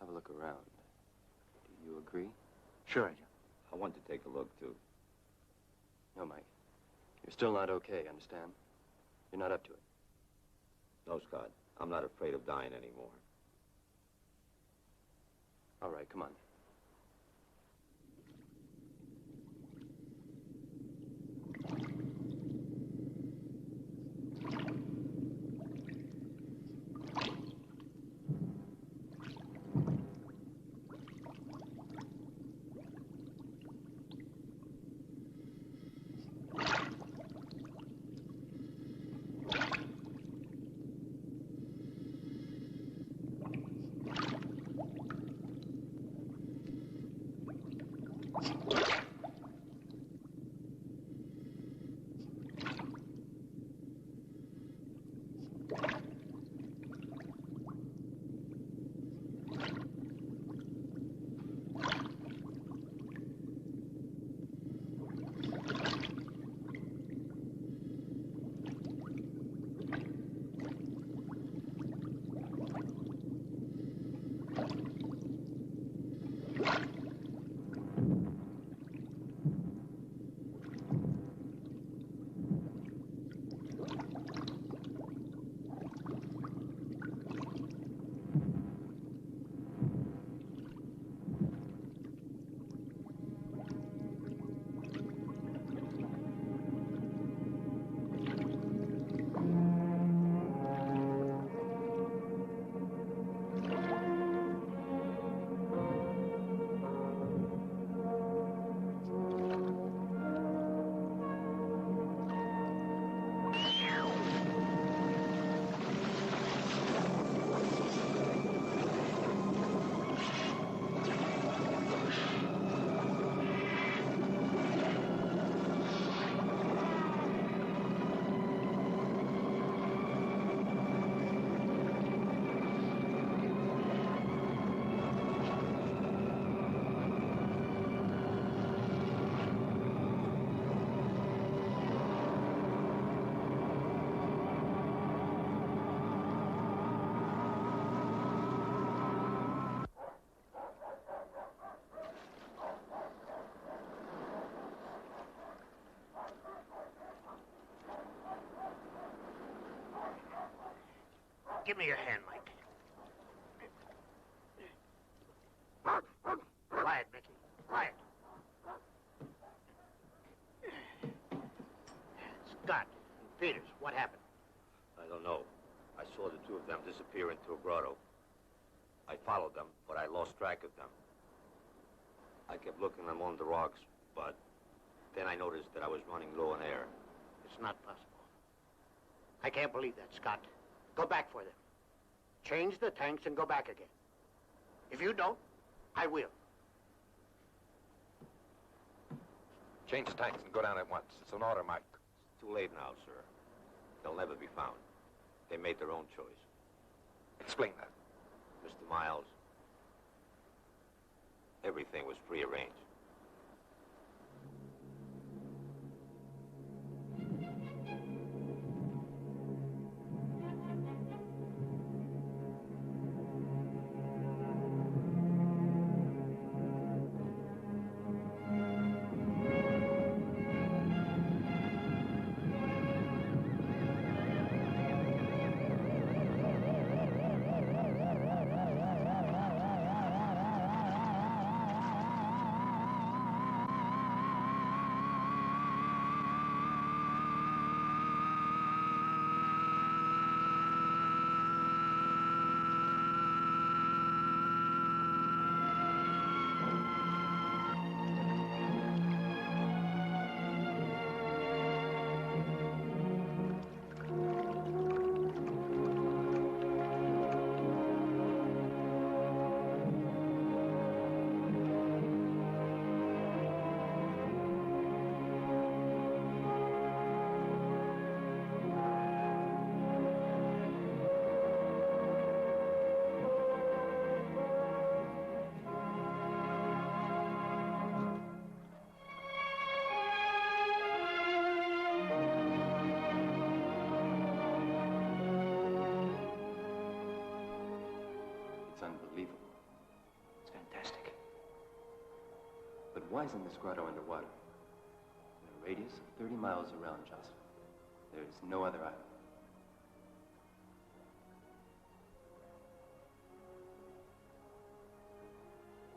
have a look around. Do you agree? Sure I do. I want to take a look, too. No, Mike. You're still not okay, understand? You're not up to it. No, Scott. I'm not afraid of dying anymore. All right, come on. Give me your hand, Mike. Quiet, Mickey. Quiet. Scott and Peters, what happened? I don't know. I saw the two of them disappear into a grotto. I followed them, but I lost track of them. I kept looking among the rocks, but then I noticed that I was running low on air. It's not possible. I can't believe that, Scott. Go back for them. Change the tanks and go back again. If you don't, I will. Change the tanks and go down at once. It's an order, Mike. It's too late now, sir. They'll never be found. They made their own choice. Explain that. Mr. Miles, everything was prearranged. It's unbelievable. It's fantastic. But why isn't this grotto underwater? In a radius of 30 miles around Jocelyn, there is no other island.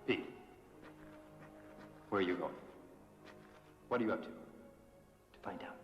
Pete, where are you going? What are you up to? To find out.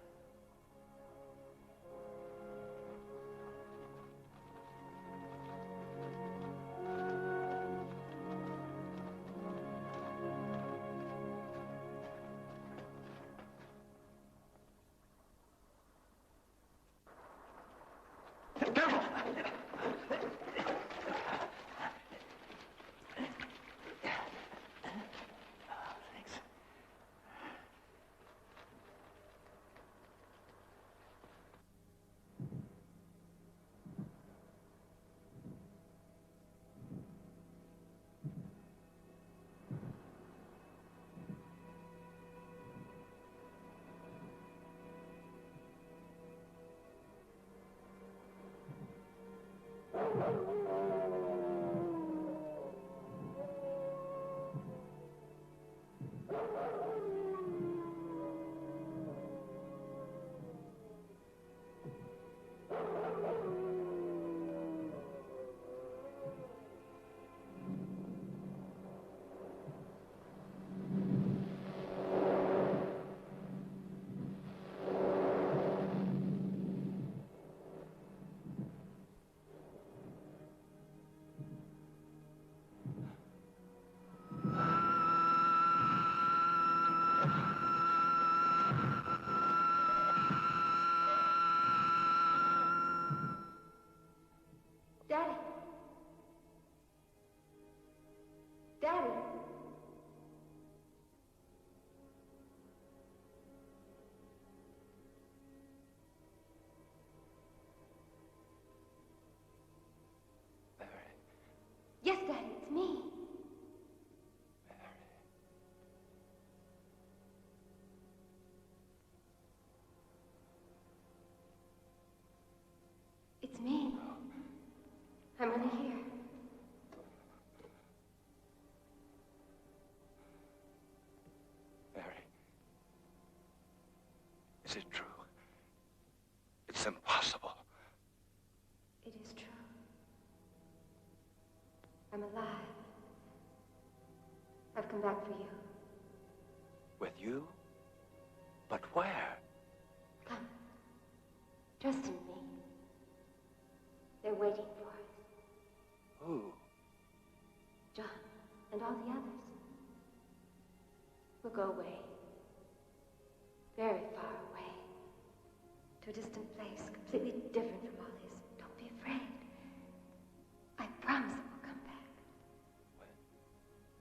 Daddy. Daddy. Yes, Daddy, it's me. It's me. I'm really here. Mary. Is it true? It's impossible. It is true. I'm alive. I've come back for you. With you? But where? Come. Trust in me. They're waiting for us. Who? John and all the others. We'll go away. Very far away. To a distant place, completely different from all this. Don't be afraid. I promise that we'll come back. When?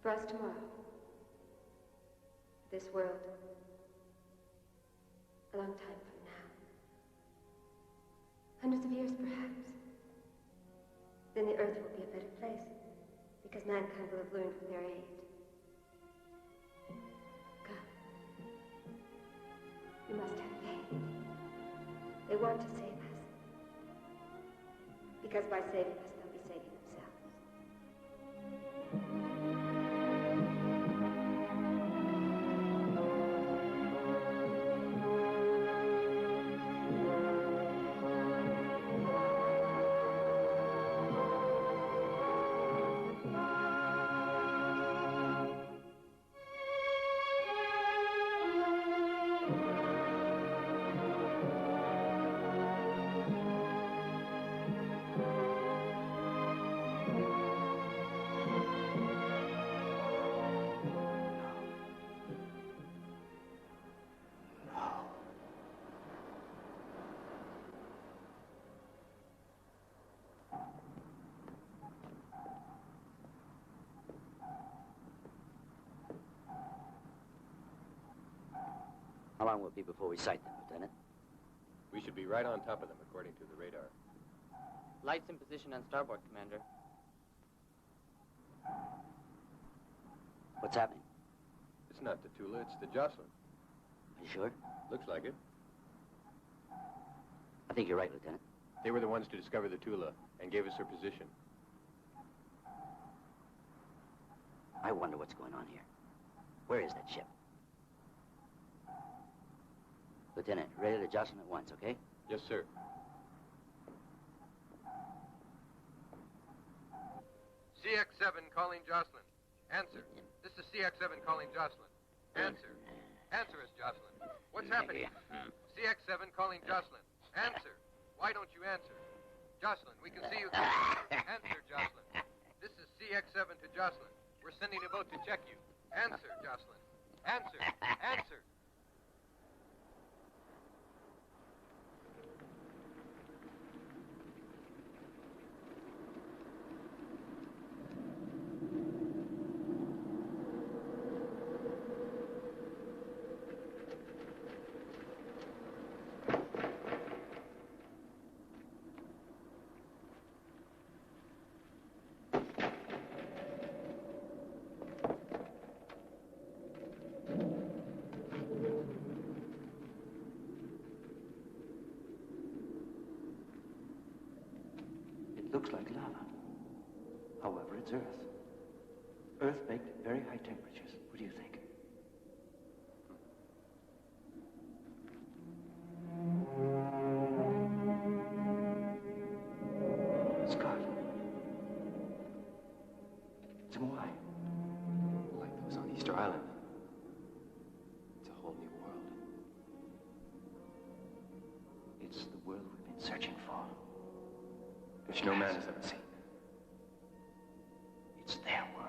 For us tomorrow. This world. A long time from now. Hundreds of years, perhaps. Then the Earth will be a better place, because mankind will have learned from their aid. They want to save us. Because by saving us, they'll be saving themselves. How long will it be before we sight them, Lieutenant? We should be right on top of them, according to the radar. Lights in position on starboard, Commander. What's happening? It's not the Tula, it's the Jocelyn. Are you sure? Looks like it. I think you're right, Lieutenant. They were the ones to discover the Tula and gave us her position. I wonder what's going on here. Where is that ship? Lieutenant, ready to Jocelyn at once, okay? Yes, sir. CX-7 calling Jocelyn. Answer. This is CX-7 calling Jocelyn. Answer. Answer us, Jocelyn. What's happening? CX-7 calling Jocelyn. Answer. Why don't you answer? Jocelyn, we can see you. Answer, Jocelyn. This is CX-7 to Jocelyn. We're sending a boat to check you. Answer, Jocelyn. Answer. Answer. Looks like lava. However, it's Earth. Earth baked at very high temperatures. What do you think? Scott. It's Moai. Like those on Easter Island. It's a whole new world. It's the world we've been searching for. Which no man has ever seen. It's their world.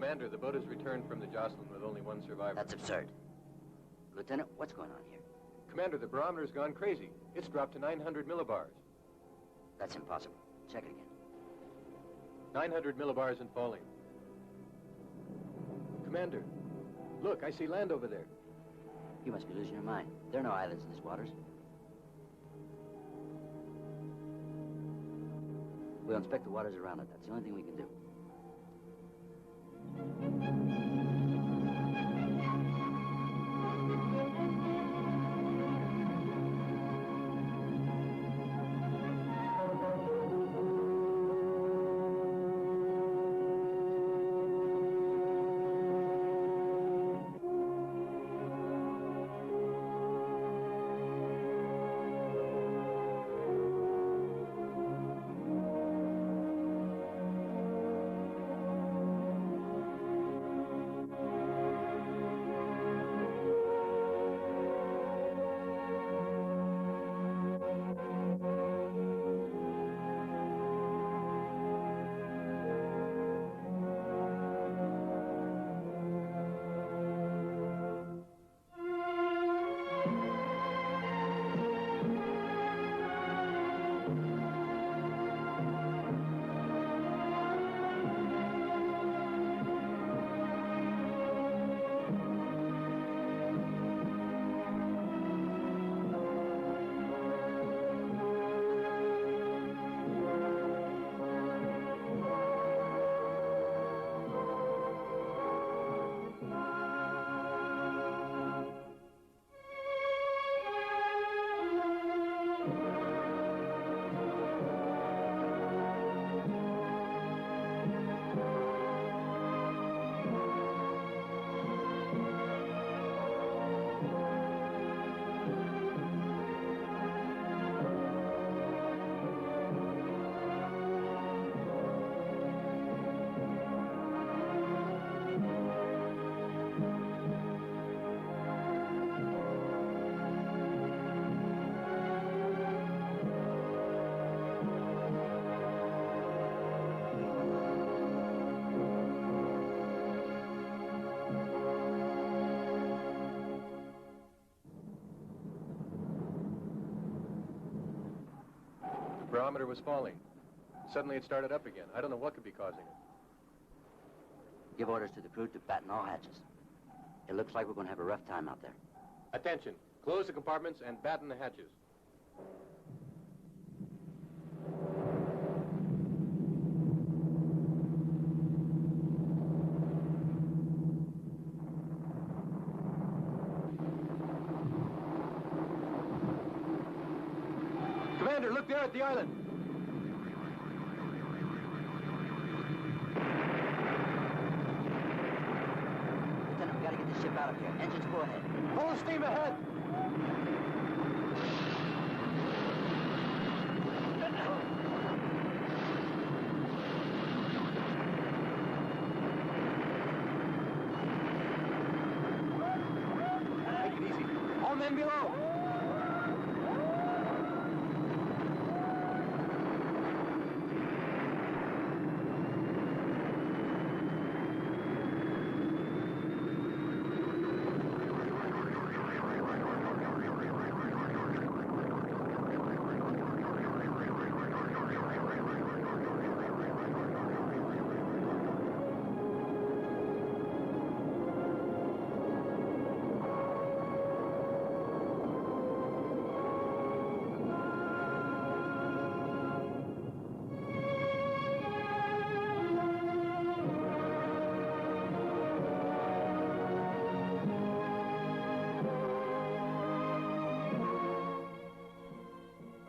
Commander, the boat has returned from the Jocelyn with only one survivor. That's absurd. Lieutenant, what's going on here? Commander, the barometer's gone crazy. It's dropped to 900 millibars. That's impossible. Check it again. 900 millibars and falling. Commander, look, I see land over there. You must be losing your mind. There are no islands in these waters. We'll inspect the waters around it. That's the only thing we can do. The barometer was falling. Suddenly it started up again. I don't know what could be causing it. Give orders to the crew to batten all hatches. It looks like we're going to have a rough time out there. Attention. Close the compartments and batten the hatches. Commander, look there at the island. Lieutenant, we gotta get this ship out of here. Engines go ahead. Full steam ahead. Take it easy. All men below.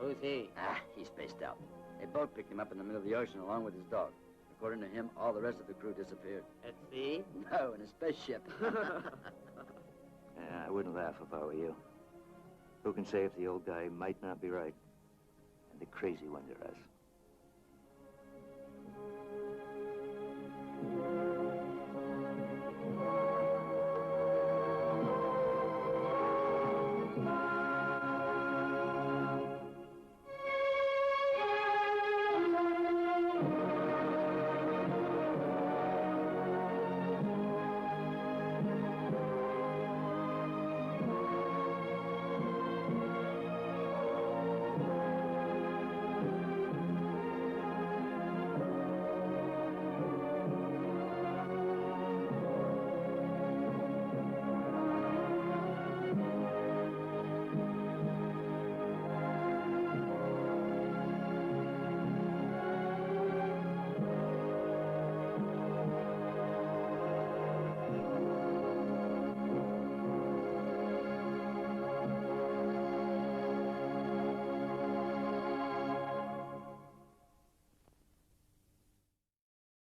Who's he? He's spaced out. A boat picked him up in the middle of the ocean along with his dog. According to him, all the rest of the crew disappeared. At sea? No, in a spaceship. I wouldn't laugh if I were you. Who can say if the old guy might not be right? And the crazy ones are us.